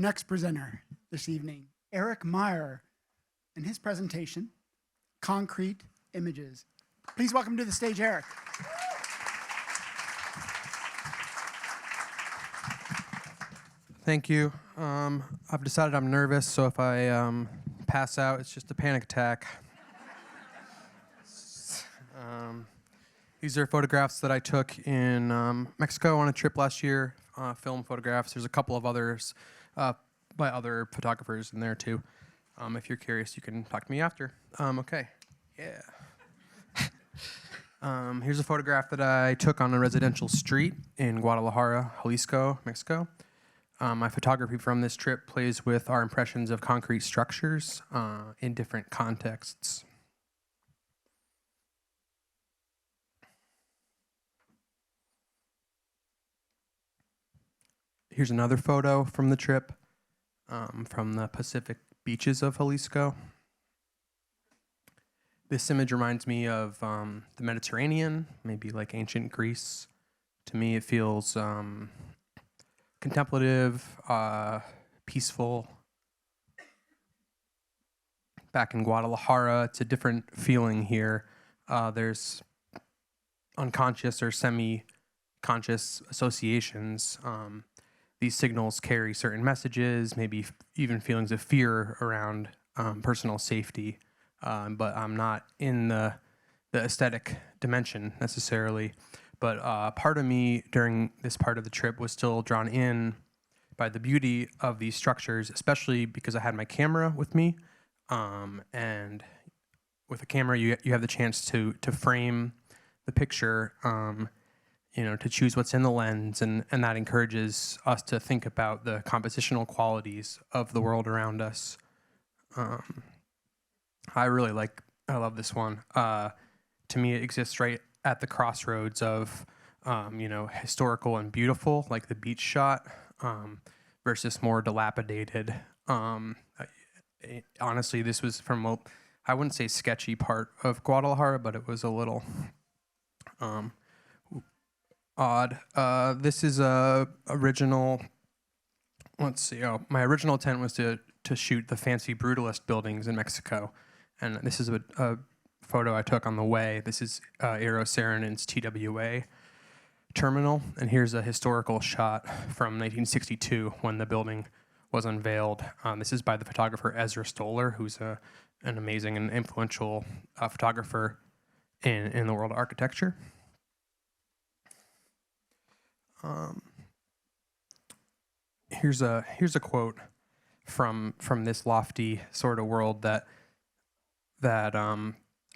next presenter this evening, Eric Maier, and his presentation, Concrete Images. Please welcome to the stage, Eric. Thank you. I've decided I'm nervous, so if I pass out, it's just a panic attack. These are photographs that I took in Mexico on a trip last year, film photographs. There's a couple of others by other photographers in there too. If you're curious, you can talk to me after. Okay, yeah. Here's a photograph that I took on a residential street in Guadalajara, Jalisco, Mexico. My photography from this trip plays with our impressions of concrete structures in different contexts. Here's another photo from the trip, from the Pacific beaches of Jalisco. This image reminds me of the Mediterranean, maybe like ancient Greece. To me, it feels contemplative, peaceful. Back in Guadalajara, it's a different feeling here. There's unconscious or semi-conscious associations. These signals carry certain messages, maybe even feelings of fear around personal safety, but I'm not in the aesthetic dimension necessarily. But part of me during this part of the trip was still drawn in by the beauty of these structures, especially because I had my camera with me. And with a camera, you have the chance to frame the picture, to choose what's in the lens, and that encourages us to think about the compositional qualities of the world around us. I love this one. To me, it exists right at the crossroads of, historical and beautiful, like the beach shot, versus more dilapidated. Honestly, this was from I wouldn't say sketchy part of Guadalajara, but it was a little odd. This is original. Let's see. My original intent was to shoot the fancy brutalist buildings in Mexico, and this is a photo I took on the way. This is Eero Saarinen's TWA terminal, and here's a historical shot from 1962 when the building was unveiled. This is by the photographer Ezra Stoller, who's an amazing and influential photographer in the world of architecture. Here's a quote from this lofty sort of world that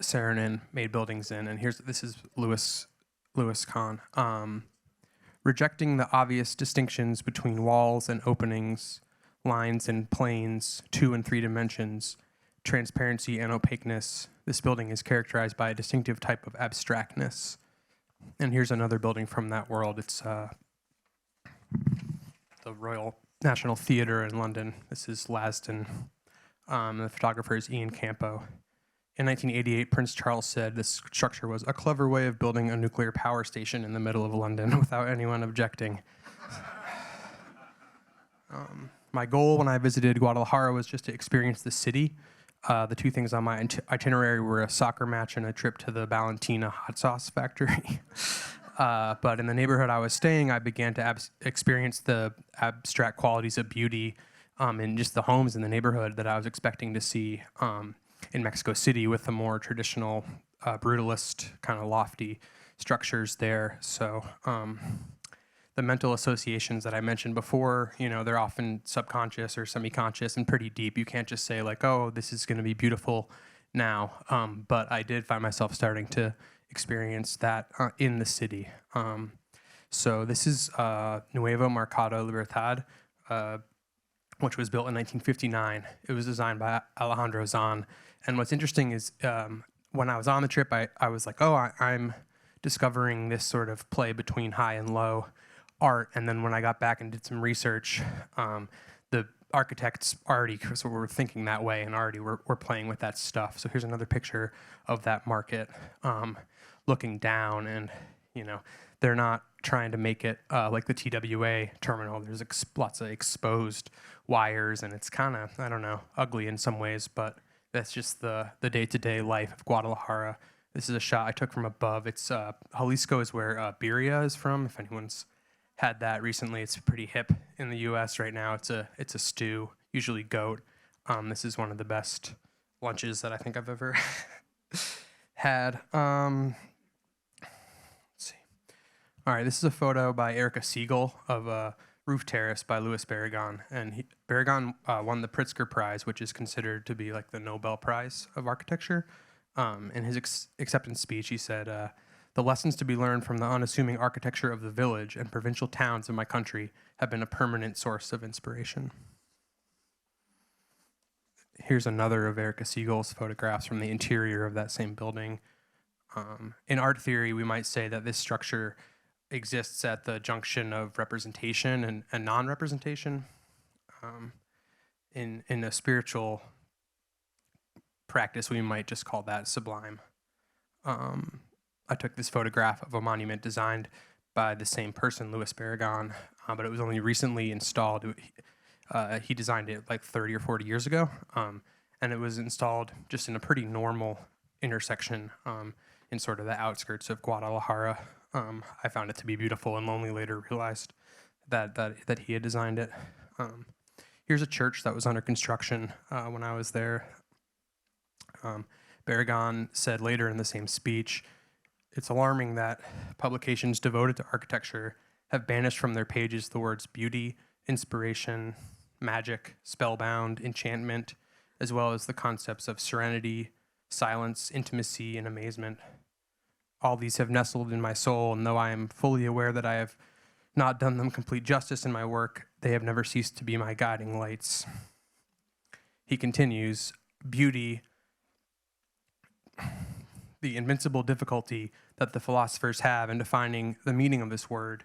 Saarinen made buildings in, and this is Louis Kahn. Rejecting the obvious distinctions between walls and openings, lines and planes, 2 and 3 dimensions, transparency and opaqueness, this building is characterized by a distinctive type of abstractness. And here's another building from that world. It's the Royal National Theatre in London. This is Lasdon. The photographer is Ian Campo. In 1988, Prince Charles said this structure was a clever way of building a nuclear power station in the middle of London without anyone objecting. My goal when I visited Guadalajara was just to experience the city. The 2 things on my itinerary were a soccer match and a trip to the Valentina hot sauce factory. But in the neighborhood I was staying, I began to experience the abstract qualities of beauty in just the homes in the neighborhood that I was expecting to see in Mexico City with the more traditional brutalist kind of lofty structures there. So the mental associations that I mentioned before, they're often subconscious or semi-conscious and pretty deep. You can't just say like, oh, this is going to be beautiful now. But I did find myself starting to experience that in the city. So this is Nuevo Mercado Libertad, which was built in 1959. It was designed by Alejandro Zahn. And what's interesting is when I was on the trip, I was like, oh, I'm discovering this sort of play between high and low art. And then when I got back and did some research, the architects already were thinking that way and already were playing with that stuff. So here's another picture of that market looking down, and they're not trying to make it like the TWA terminal. There's lots of exposed wires, and it's kind of, I don't know, ugly in some ways, but that's just the day-to-day life of Guadalajara. This is a shot I took from above. It's Jalisco is where birria is from. If anyone's had that recently, it's pretty hip in the U.S. right now. It's a stew, usually goat. This is one of the best lunches that I think I've ever had. Let's see. All right, this is a photo by Erica Siegel of Roof Terrace by Louis Barragan. And Barragan won the Pritzker Prize, which is considered to be like the Nobel Prize of architecture. In his acceptance speech, he said, the lessons to be learned from the unassuming architecture of the village and provincial towns of my country have been a permanent source of inspiration. Here's another of Erica Siegel's photographs from the interior of that same building. In art theory, we might say that this structure exists at the junction of representation and non-representation. In a spiritual practice, we might just call that sublime. I took this photograph of a monument designed by the same person, Louis Barragan, but it was only recently installed. He designed it like 30 or 40 years ago, and it was installed just in a pretty normal intersection in sort of the outskirts of Guadalajara. I found it to be beautiful, and only later realized that he had designed it. Here's a church that was under construction when I was there. Barragan said later in the same speech, "It's alarming that publications devoted to architecture have banished from their pages the words beauty, inspiration, magic, spellbound, enchantment, as well as the concepts of serenity, silence, intimacy, and amazement. All these have nestled in my soul, and though I am fully aware that I have not done them complete justice in my work, they have never ceased to be my guiding lights." He continues, "Beauty, the invincible difficulty that the philosophers have in defining the meaning of this word,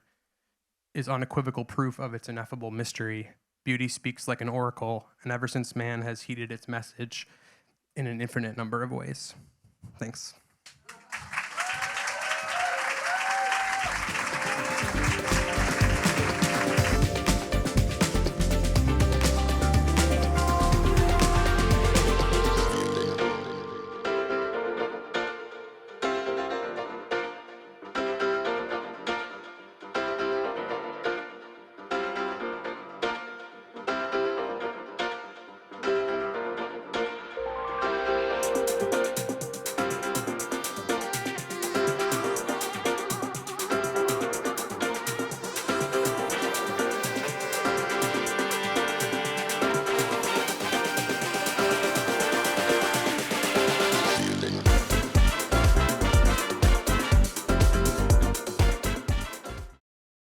is unequivocal proof of its ineffable mystery. Beauty speaks like an oracle, and ever since man has heeded its message in an infinite number of ways." Thanks.